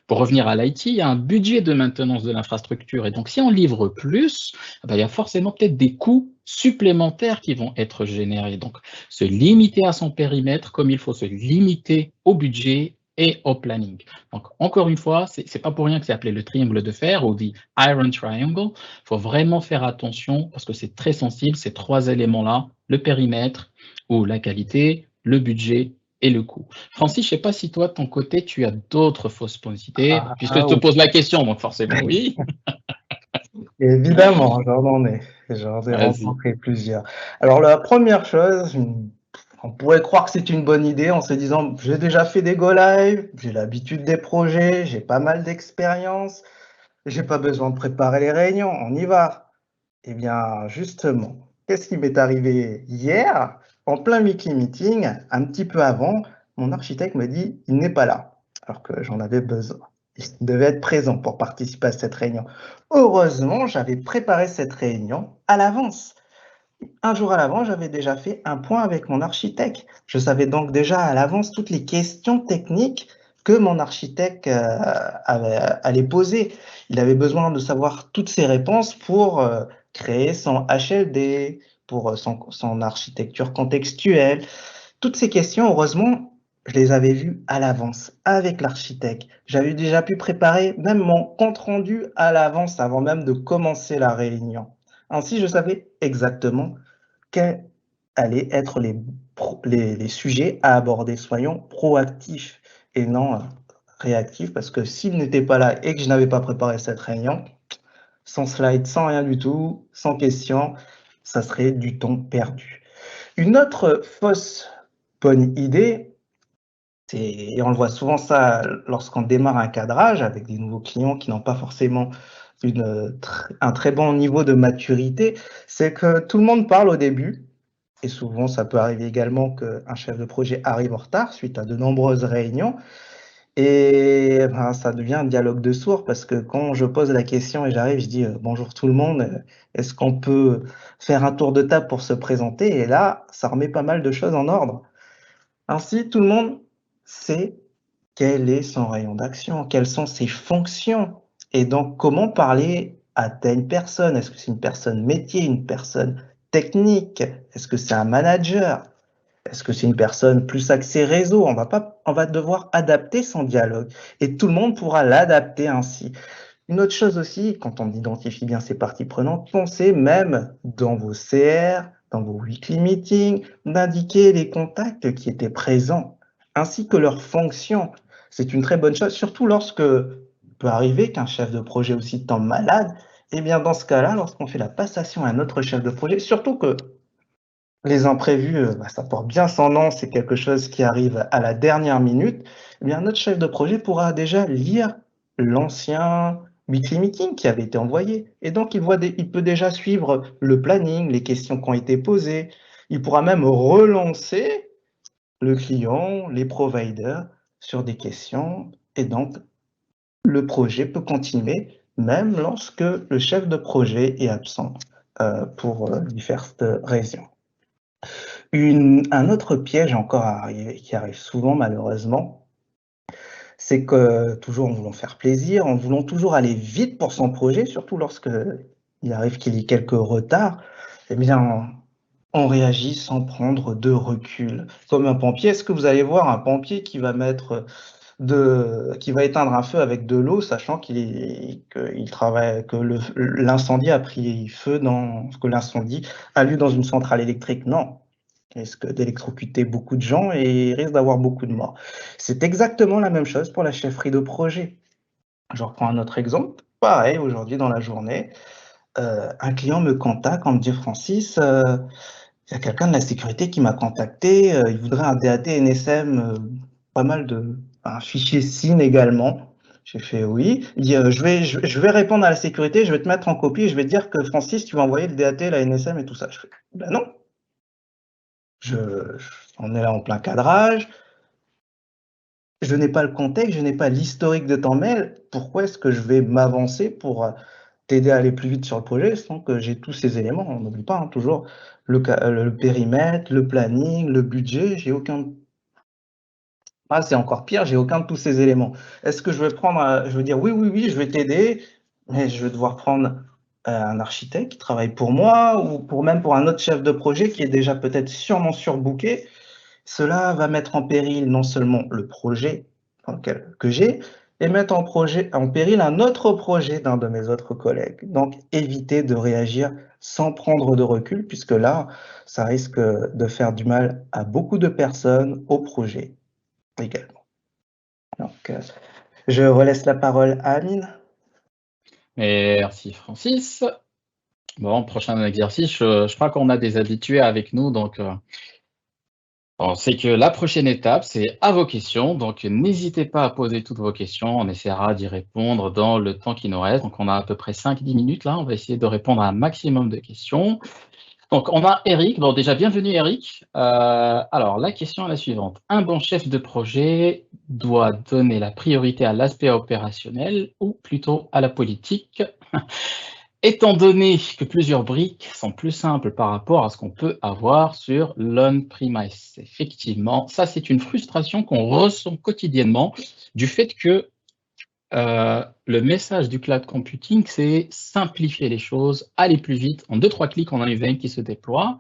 pour revenir à l'IT, il y a un budget de maintenance de l'infrastructure. Et donc, si on livre plus, bah, il y a forcément peut-être des coûts supplémentaires qui vont être générés. Donc, se limiter à son périmètre comme il faut se limiter au budget et au planning. Donc, encore une fois, c'est pas pour rien que c'est appelé le triangle de fer ou the Iron Triangle. Il faut vraiment faire attention parce que c'est très sensible, ces trois éléments-là, le périmètre ou la qualité, le budget et le coût. Francis, je ne sais pas si toi, de ton côté, tu as d'autres fausses publicités, puisque je te Oui, pose la question, donc forcément oui. évidemment, j'en ai Vas-y. rencontré plusieurs. Alors la première chose, on pourrait croire que c'est une bonne idée en se disant, j'ai déjà fait des go live, j'ai l'habitude des projets, j'ai pas mal d'expérience, j'ai pas besoin de préparer les réunions, on y va. Eh bien, justement, qu'est-ce qui m'est arrivé hier? En plein weekly meeting, un petit peu avant, mon architecte me dit, il n'est pas là, alors que j'en avais besoin. Il devait être présent pour participer à cette réunion. Heureusement, j'avais préparé cette réunion à l'avance. Un jour à l'avance, j'avais déjà fait un point avec mon architecte. Je savais donc déjà à l'avance toutes les questions techniques que mon architecte allait poser. Il avait besoin de savoir toutes ces réponses pour créer son HLD, pour son architecture contextuelle. Toutes ces questions, heureusement, je les avais vues à l'avance avec l'architecte. J'avais déjà pu préparer même mon compte-rendu à l'avance avant même de commencer la réunion. Ainsi, je savais exactement quels allaient être les sujets à aborder. Soyons proactifs et non réactifs, parce que s'il n'était pas là et que je n'avais pas préparé cette réunion, sans slide, sans rien du tout, sans question, ça serait du temps perdu. Une autre fausse bonne idée, et on le voit souvent ça lorsqu'on démarre un cadrage avec des nouveaux clients qui n'ont pas forcément un très bon niveau de maturité, c'est que tout le monde parle au début, et souvent ça peut arriver également qu'un chef de projet arrive en retard suite à de nombreuses réunions, et ben, ça devient un dialogue de sourds, parce que quand je pose la question et j'arrive, je dis bonjour tout le monde, est-ce qu'on peut faire un tour de table pour se présenter? Et là, ça remet pas mal de choses en ordre. Ainsi, tout le monde sait quel est son rayon d'action, quelles sont ses fonctions, et donc comment parler à telle personne. Est-ce que c'est une personne métier, une personne technique? Est-ce que c'est un manager? Est-ce que c'est une personne plus axée réseau? On va devoir adapter son dialogue, et tout le monde pourra l'adapter ainsi. Une autre chose aussi, quand on identifie bien ces parties prenantes, pensez même dans vos CR, dans vos weekly meetings, d'indiquer les contacts qui étaient présents, ainsi que leurs fonctions. C'est une très bonne chose, surtout lorsque peut arriver qu'un chef de projet aussi tombe malade. Et bien dans ce cas-là, lorsqu'on fait la passation à un autre chef de projet, surtout que les imprévus, ça porte bien son nom, c'est quelque chose qui arrive à la dernière minute. Eh bien, notre chef de projet pourra déjà lire l'ancien weekly meeting qui avait été envoyé, et donc il peut déjà suivre le planning, les questions qui ont été posées. Il pourra même relancer le client, les providers sur des questions, et donc le projet peut continuer même lorsque le chef de projet est absent, pour diverses raisons. Un autre piège encore qui arrive souvent malheureusement, c'est que toujours en voulant faire plaisir, en voulant toujours aller vite pour son projet, surtout lorsqu'il arrive qu'il y ait quelques retards, eh bien, on réagit sans prendre de recul. Comme un pompier, est-ce que vous allez voir un pompier qui va qui va éteindre un feu avec de l'eau, sachant que l'incendie a pris feu que l'incendie a lieu dans une centrale électrique? Non. Il risque d'électrocuter beaucoup de gens et il risque d'avoir beaucoup de morts. C'est exactement la même chose pour la chefferie de projet. Je reprends un autre exemple. Pareil, aujourd'hui dans la journée, un client me contacte en me dit: «Francis, il y a quelqu'un de la sécurité qui m'a contacté, il voudrait un DAT NSM, pas mal un fichier SIN également». J'ai fait: «Oui». Il dit: je vais répondre à la sécurité, je vais te mettre en copie et je vais te dire que Francis, tu vas envoyer le DAT, la NSM et tout ça». Je fais: «Bah non, je on est là en plein cadrage, je n'ai pas le contexte, je n'ai pas l'historique de ton mail. Pourquoi est-ce que je vais m'avancer pour, t'aider à aller plus vite sur le projet sans que j'ai tous ces éléments?» On n'oublie pas, hein, toujours le périmètre, le planning, le budget, j'ai aucun c'est encore pire, j'ai aucun de tous ces éléments. Est-ce que je vais dire: «Oui, oui, oui, je vais t'aider», mais je vais devoir prendre, un architecte qui travaille pour moi, ou pour un autre chef de projet qui est déjà peut-être sûrement surbooké. Cela va mettre en péril non seulement le projet que j'ai, et mettre en péril un autre projet d'un de mes autres collègues. Donc évitez de réagir sans prendre de recul, puisque là, ça risque de faire du mal à beaucoup de personnes, au projet également. Donc, je relaisse la parole à Amine. Merci Francis. Bon, prochain exercice, je crois qu'on a des habitués avec nous, donc bon, c'est que la prochaine étape, c'est à vos questions, donc n'hésitez pas à poser toutes vos questions, on essaiera d'y répondre dans le temps qui nous reste. Donc on a à peu près 5-10 minutes là, on va essayer de répondre à un maximum de questions. Donc on a Eric, bon déjà bienvenue Eric. Alors la question est la suivante: un bon chef de projet doit donner la priorité à l'aspect opérationnel ou plutôt à la politique? Étant donné que plusieurs briques sont plus simples par rapport à ce qu'on peut avoir sur l'on-premise. Effectivement, ça c'est une frustration qu'on ressent quotidiennement du fait que le message du cloud computing, c'est simplifier les choses, aller plus vite. En 2-3 clics, on en a une qui se déploie.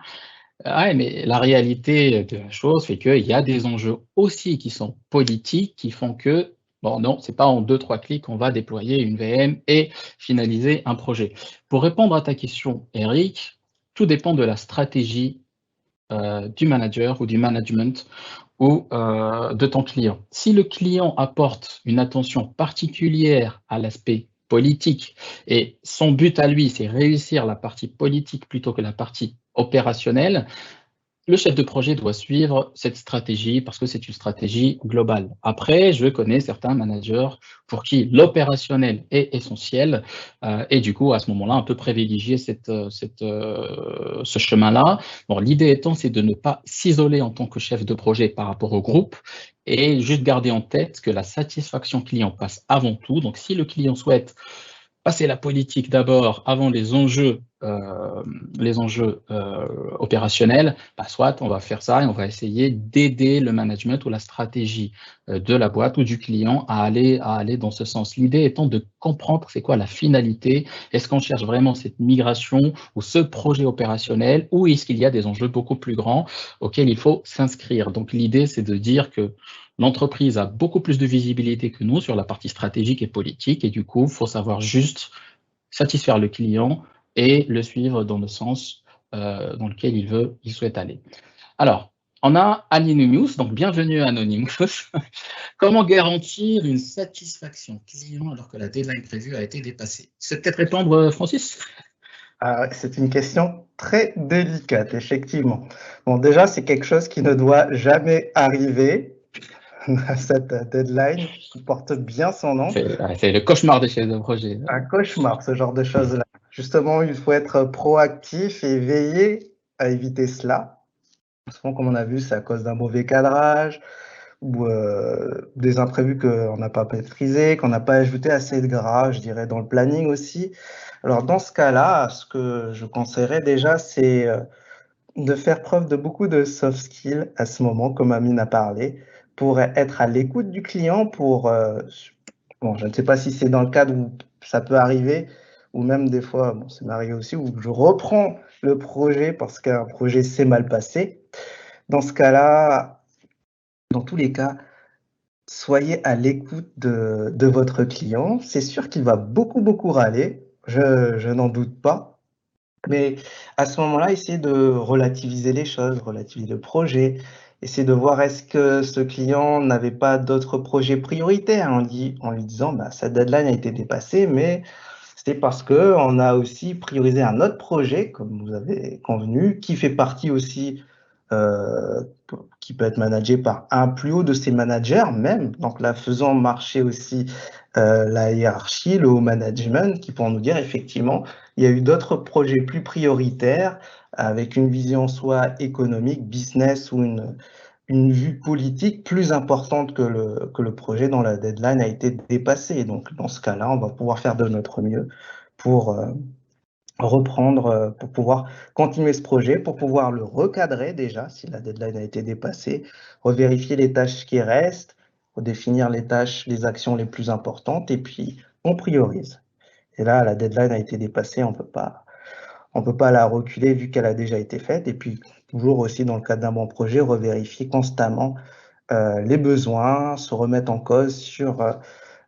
Ah ouais, mais la réalité de la chose fait qu'il y a des enjeux aussi qui sont politiques, qui font que, bon non, c'est pas en 2-3 clics qu'on va déployer une VM et finaliser un projet. Pour répondre à ta question, Eric, tout dépend de la stratégie, du manager ou du management ou, de ton client. Si le client apporte une attention particulière à l'aspect politique et son but à lui, c'est réussir la partie politique plutôt que la partie opérationnelle, le chef de projet doit suivre cette stratégie parce que c'est une stratégie globale. Après, je connais certains managers pour qui l'opérationnel est essentiel, et du coup, à ce moment-là, on peut privilégier ce chemin-là. Bon, l'idée étant, c'est de ne pas s'isoler en tant que chef de projet par rapport au groupe et juste garder en tête que la satisfaction client passe avant tout. Donc, si le client souhaite passer la politique d'abord avant les enjeux opérationnels, bah, soit on va faire ça et on va essayer d'aider le management ou la stratégie de la boîte ou du client à aller dans ce sens. L'idée étant de comprendre c'est quoi la finalité, est-ce qu'on cherche vraiment cette migration ou ce projet opérationnel ou est-ce qu'il y a des enjeux beaucoup plus grands auxquels il faut s'inscrire. Donc l'idée c'est de dire que l'entreprise a beaucoup plus de visibilité que nous sur la partie stratégique et politique et du coup, il faut savoir juste satisfaire le client et le suivre dans le sens dans lequel il souhaite aller. Alors, on a Anonymous, donc bienvenue Anonymous. Comment garantir une satisfaction client alors que la deadline prévue a été dépassée? C'est peut-être répondre, Francis? C'est une question très délicate, effectivement. Bon, déjà, c'est quelque chose qui ne doit jamais arriver. Cette deadline qui porte bien son nom. C'est le cauchemar des chefs de projet. Un cauchemar, ce genre de choses-là. Justement, il faut être proactif et veiller à éviter cela. Souvent, comme on a vu, c'est à cause d'un mauvais cadrage ou des imprévus qu'on n'a pas maîtrisés, qu'on n'a pas ajouté assez de gras, je dirais, dans le planning aussi. Alors, dans ce cas-là, ce que je conseillerais déjà, c'est de faire preuve de beaucoup de soft skills à ce moment, comme Amine a parlé, pour être à l'écoute du client, pour, bon, je ne sais pas si c'est dans le cadre où ça peut arriver, ou même des fois, bon, ça m'est arrivé aussi, où je reprends le projet parce qu'un projet s'est mal passé. Dans ce cas-là, dans tous les cas, soyez à l'écoute de votre client. C'est sûr qu'il va beaucoup, beaucoup râler, je n'en doute pas. Mais à ce moment-là, essayez de relativiser les choses, relativiser le projet, essayer de voir est-ce que ce client n'avait pas d'autres projets prioritaires en lui disant bah, sa deadline a été dépassée, mais c'est parce qu'on a aussi priorisé un autre projet, comme vous avez convenu, qui fait partie aussi, euh, qui peut être managé par un plus haut de ses managers même. Donc là, faisant marcher aussi la hiérarchie, le haut management, qui pourront nous dire effectivement, il y a eu d'autres projets plus prioritaires avec une vision soit économique, business ou une vue politique plus importante que le projet dont la deadline a été dépassée. Donc, dans ce cas-là, on va pouvoir faire de notre mieux pour reprendre, pour pouvoir continuer ce projet, pour pouvoir le recadrer déjà si la deadline a été dépassée, revérifier les tâches qui restent, redéfinir les tâches, les actions les plus importantes et puis on priorise. Et là, la deadline a été dépassée, on peut pas la reculer vu qu'elle a déjà été faite. Et puis, toujours aussi dans le cadre d'un bon projet, revérifier constamment les besoins, se remettre en cause sur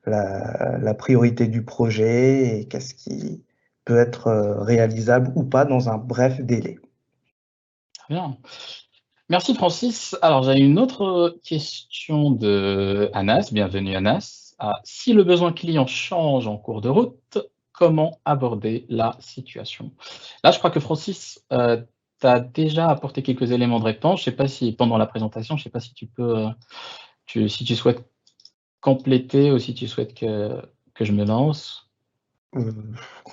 la priorité du projet et qu'est-ce qui peut être réalisable ou pas dans un bref délai. Très bien. Merci Francis. Alors j'ai une autre question de Anas. Bienvenue Anas. Si le besoin client change en cours de route, comment aborder la situation? Là, je crois que Francis, tu as déjà apporté quelques éléments de réponse. Je sais pas si pendant la présentation, je sais pas si tu peux, si tu souhaites compléter ou si tu souhaites que je me lance. Euh,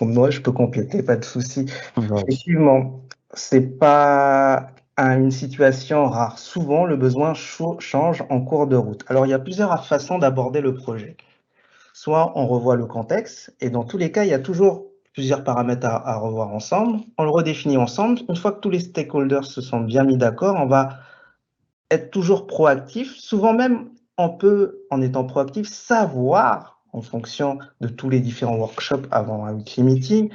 Moi, je peux compléter, pas de souci. Vas-y. Effectivement, c'est pas une situation rare. Souvent, le besoin change en cours de route. Alors, il y a plusieurs façons d'aborder le projet. Soit on revoit le contexte, et dans tous les cas, il y a toujours plusieurs paramètres à revoir ensemble. On le redéfinit ensemble. Une fois que tous les stakeholders se sont bien mis d'accord, on va être toujours proactif. Souvent même, on peut, en étant proactif, savoir, en fonction de tous les différents workshops avant un weekly meeting,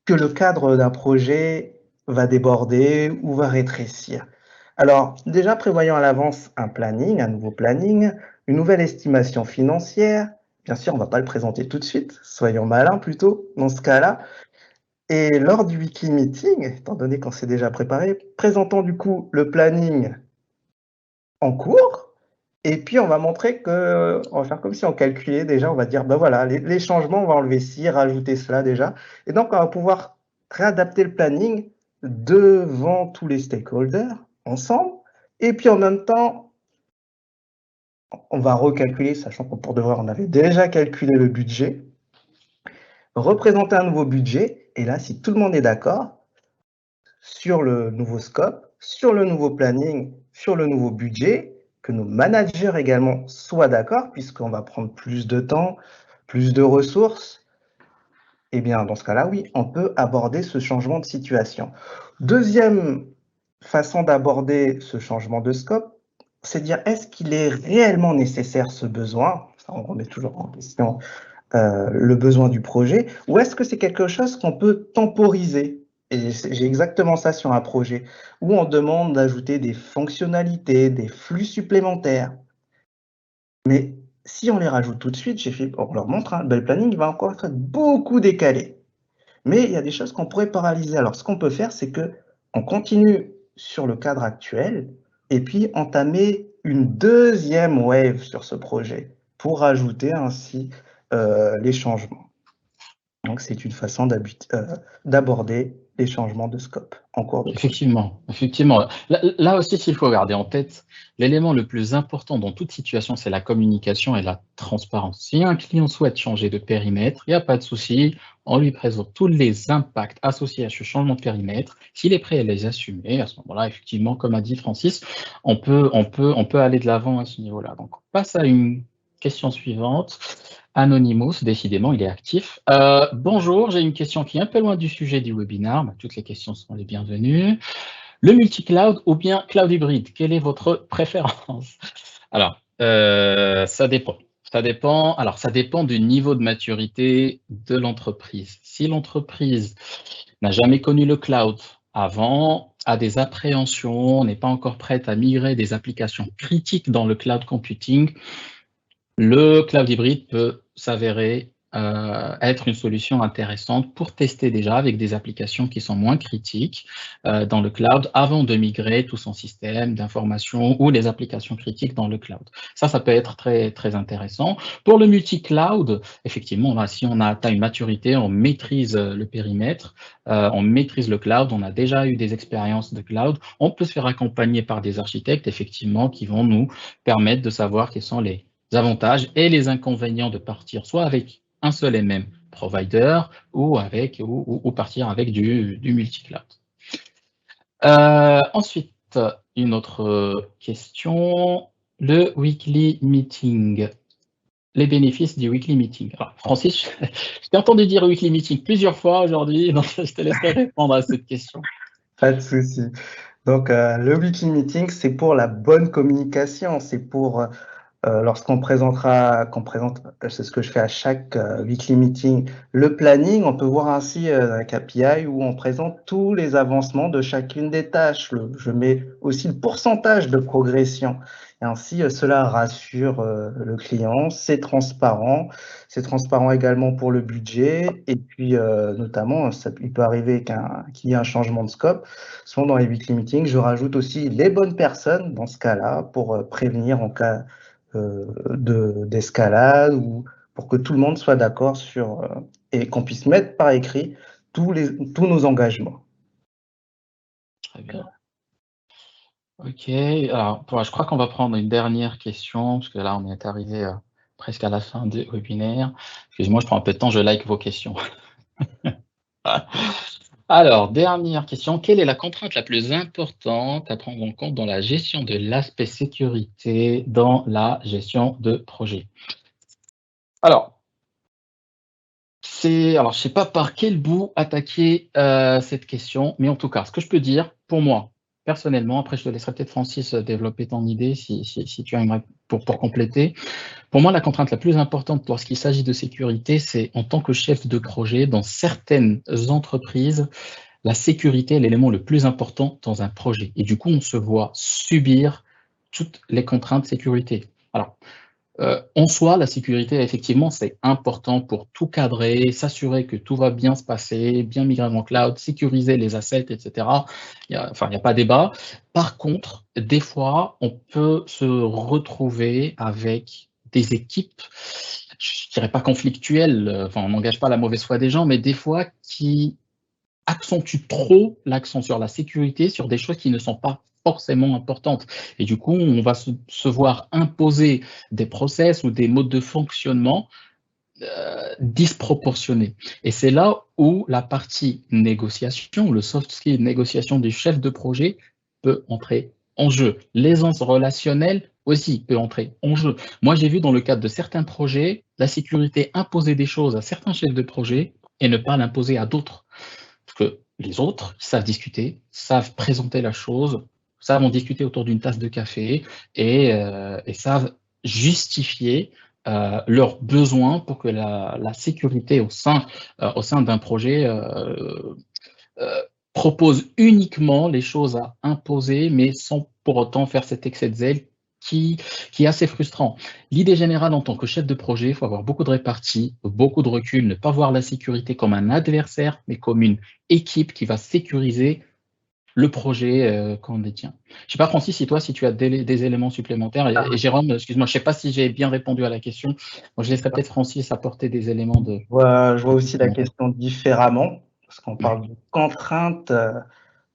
que le cadre d'un projet va déborder ou va rétrécir. Alors, déjà prévoyons à l'avance un planning, un nouveau planning, une nouvelle estimation financière. Bien sûr, on ne va pas le présenter tout de suite, soyons malins plutôt dans ce cas-là. Et lors du weekly meeting, étant donné qu'on s'est déjà préparé, présentons du coup le planning en cours. Et puis, on va montrer que, on va faire comme si on calculait déjà, on va dire, ben voilà, les changements, on va enlever ci, rajouter cela déjà. Et donc, on va pouvoir réadapter le planning devant tous les stakeholders ensemble. Et puis, en même temps, on va recalculer, sachant qu'on pour de vrai, on avait déjà calculé le budget, représenter un nouveau budget. Et là, si tout le monde est d'accord sur le nouveau scope, sur le nouveau planning, sur le nouveau budget, que nos managers également soient d'accord, puisqu'on va prendre plus de temps, plus de ressources, eh bien, dans ce cas-là, oui, on peut aborder ce changement de situation. Deuxième façon d'aborder ce changement de scope, c'est de dire, est-ce qu'il est réellement nécessaire ce besoin? Ça, on remet toujours en question le besoin du projet, ou est-ce que c'est quelque chose qu'on peut temporiser? Et j'ai exactement ça sur un projet, où on demande d'ajouter des fonctionnalités, des flux supplémentaires. Mais si on les rajoute tout de suite, on leur montre, hein, le planning va encore être beaucoup décalé. Mais il y a des choses qu'on pourrait paralyser. Alors, ce qu'on peut faire, c'est qu'on continue sur le cadre actuel et puis entamer une deuxième wave sur ce projet pour rajouter ainsi les changements. Donc, c'est une façon d'aborder les changements de scope en cours de projet. Effectivement, effectivement. Là aussi, s'il faut garder en tête, l'élément le plus important dans toute situation, c'est la communication et la transparence. Si un client souhaite changer de périmètre, il n'y a pas de souci, on lui présente tous les impacts associés à ce changement de périmètre. S'il est prêt à les assumer, à ce moment-là, effectivement, comme a dit Francis, on peut aller de l'avant à ce niveau-là. Donc, on passe à une question suivante. Anonymous, décidément, il est actif. Bonjour, j'ai une question qui est un peu loin du sujet du webinaire. Toutes les questions sont les bienvenues. Le multi-cloud ou bien cloud hybride, quelle est votre préférence? Alors, ça dépend. Ça dépend. Alors, ça dépend du niveau de maturité de l'entreprise. Si l'entreprise n'a jamais connu le cloud avant, a des appréhensions, n'est pas encore prête à migrer des applications critiques dans le cloud computing, le cloud hybride peut s'avérer être une solution intéressante pour tester déjà avec des applications qui sont moins critiques dans le cloud avant de migrer tout son système d'information ou les applications critiques dans le cloud. Ça peut être très, très intéressant. Pour le multi-cloud, effectivement, là, si on a atteint une maturité, on maîtrise le périmètre, on maîtrise le cloud, on a déjà eu des expériences de cloud, on peut se faire accompagner par des architectes, effectivement, qui vont nous permettre de savoir quels sont les avantages et les inconvénients de partir soit avec un seul et même provider ou partir avec du multi-cloud. Ensuite, une autre question, le weekly meeting. Les bénéfices du weekly meeting. Alors, Francis, je t'ai entendu dire weekly meeting plusieurs fois aujourd'hui, donc je te laisserai répondre à cette question. Pas de souci. Donc, le weekly meeting, c'est pour la bonne communication, c'est pour lorsqu'on présente, c'est ce que je fais à chaque weekly meeting, le planning, on peut voir ainsi un KPI où on présente tous les avancements de chacune des tâches. Je mets aussi le pourcentage de progression. Et ainsi, cela rassure le client, c'est transparent. C'est transparent également pour le budget. Et puis, notamment, il peut arriver qu'il y ait un changement de scope. Souvent, dans les weekly meetings, je rajoute aussi les bonnes personnes dans ce cas-là pour prévenir en cas d'escalade ou pour que tout le monde soit d'accord sur et qu'on puisse mettre par écrit tous nos engagements. Très bien. Ok, alors je crois qu'on va prendre une dernière question, parce que là on est arrivé presque à la fin du webinaire. Excusez-moi, je prends un peu de temps, je like vos questions. Alors, dernière question, quelle est la contrainte la plus importante à prendre en compte dans la gestion de l'aspect sécurité dans la gestion de projet? Alors, je ne sais pas par quel bout attaquer cette question, mais en tout cas, ce que je peux dire, pour moi, personnellement, après je te laisserai peut-être Francis développer ton idée si tu aimerais pour compléter. Pour moi, la contrainte la plus importante lorsqu'il s'agit de sécurité, c'est en tant que chef de projet, dans certaines entreprises, la sécurité est l'élément le plus important dans un projet. Et du coup, on se voit subir toutes les contraintes de sécurité. Alors, en soi, la sécurité, effectivement, c'est important pour tout cadrer, s'assurer que tout va bien se passer, bien migrer en cloud, sécuriser les assets, etc. Enfin, il n'y a pas débat. Par contre, des fois, on peut se retrouver avec des équipes, je ne dirais pas conflictuelles, enfin, on n'engage pas la mauvaise foi des gens, mais des fois qui accentue trop l'accent sur la sécurité, sur des choses qui ne sont pas forcément importantes. Et du coup, on va se voir imposer des process ou des modes de fonctionnement disproportionnés. Et c'est là où la partie négociation, le soft skill négociation du chef de projet peut entrer en jeu. L'aisance relationnelle aussi peut entrer en jeu. Moi, j'ai vu dans le cadre de certains projets, la sécurité imposer des choses à certains chefs de projet et ne pas l'imposer à d'autres. Parce que les autres savent discuter, savent présenter la chose, savent en discuter autour d'une tasse de café et savent justifier leurs besoins pour que la sécurité au sein d'un projet propose uniquement les choses à imposer, mais sans pour autant faire cet excès de zèle qui est assez frustrant. L'idée générale en tant que chef de projet, il faut avoir beaucoup de répartie, beaucoup de recul, ne pas voir la sécurité comme un adversaire, mais comme une équipe qui va sécuriser le projet qu'on détient. Je ne sais pas, Francis, si toi, si tu as des éléments supplémentaires, et Jérôme, excuse-moi, je ne sais pas si j'ai bien répondu à la question. Donc, je laisserai peut-être Francis apporter des éléments de... Je vois aussi la question différemment, parce qu'on parle de contraintes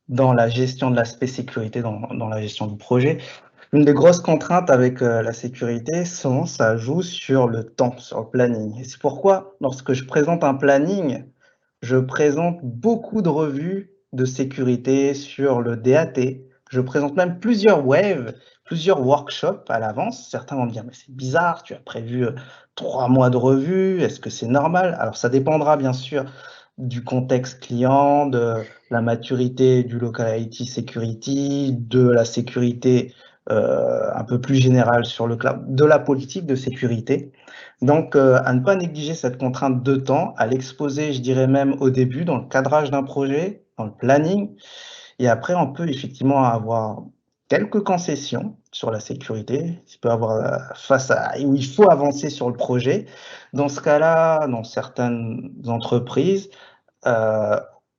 dans la gestion de l'aspect sécurité, dans la gestion du projet. Une des grosses contraintes avec la sécurité, souvent, ça joue sur le temps, sur le planning. Et c'est pourquoi, lorsque je présente un planning, je présente beaucoup de revues de sécurité sur le DAT. Je présente même plusieurs waves, plusieurs workshops à l'avance. Certains vont me dire, mais c'est bizarre, tu as prévu 3 mois de revue, est-ce que c'est normal? Alors, ça dépendra bien sûr du contexte client, de la maturité du local IT security, de la sécurité un peu plus générale sur le cloud, de la politique de sécurité. Donc, à ne pas négliger cette contrainte de temps, à l'exposer, je dirais même au début, dans le cadrage d'un projet, dans le planning. Et après, on peut effectivement avoir quelques concessions sur la sécurité. Il peut avoir face à où il faut avancer sur le projet. Dans ce cas-là, dans certaines entreprises,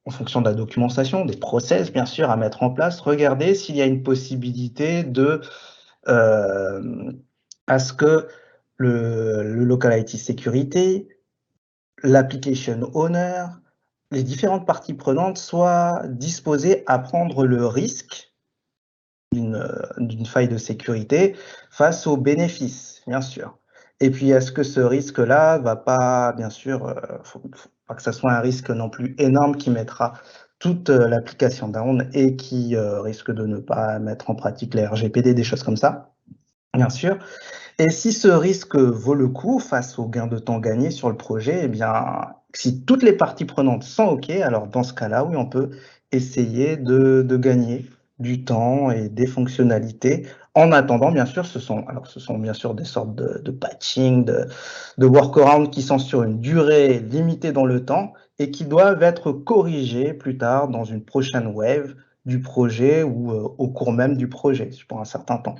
en fonction de la documentation, des process, bien sûr, à mettre en place, regardez s'il y a une possibilité de à ce que le local IT security, l'application owner, les différentes parties prenantes soient disposées à prendre le risque d'une faille de sécurité face aux bénéfices, bien sûr. Et puis, est-ce que ce risque-là va pas, bien sûr, faut pas que ça soit un risque non plus énorme qui mettra toute l'application down et qui risque de ne pas mettre en pratique les RGPD, des choses comme ça, bien sûr. Et si ce risque vaut le coup face au gain de temps gagné sur le projet, eh bien, si toutes les parties prenantes sont OK, alors dans ce cas-là, oui, on peut essayer de gagner du temps et des fonctionnalités. En attendant, bien sûr, ce sont bien sûr des sortes de patching, de workarounds qui sont sur une durée limitée dans le temps et qui doivent être corrigés plus tard dans une prochaine wave du projet ou au cours même du projet, pour un certain temps.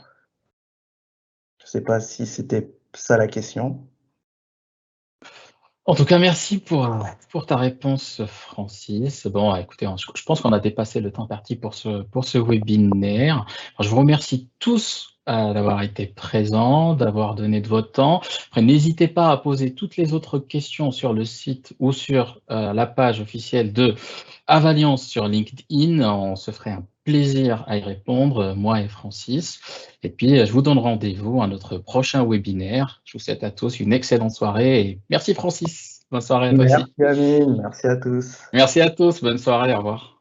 Je ne sais pas si c'était ça la question. En tout cas, merci pour ta réponse, Francis. Bon, écoutez, je pense qu'on a dépassé le temps parti pour ce webinaire. Alors, je vous remercie tous d'avoir été présents, d'avoir donné de votre temps. Après, n'hésitez pas à poser toutes les autres questions sur le site ou sur la page officielle de Avaliance sur LinkedIn. On se ferait un plaisir à y répondre, moi et Francis. Et puis, je vous donne rendez-vous à notre prochain webinaire. Je vous souhaite à tous une excellente soirée et merci Francis. Bonne soirée à toi aussi. Merci Amine, merci à tous. Merci à tous. Bonne soirée. Au revoir.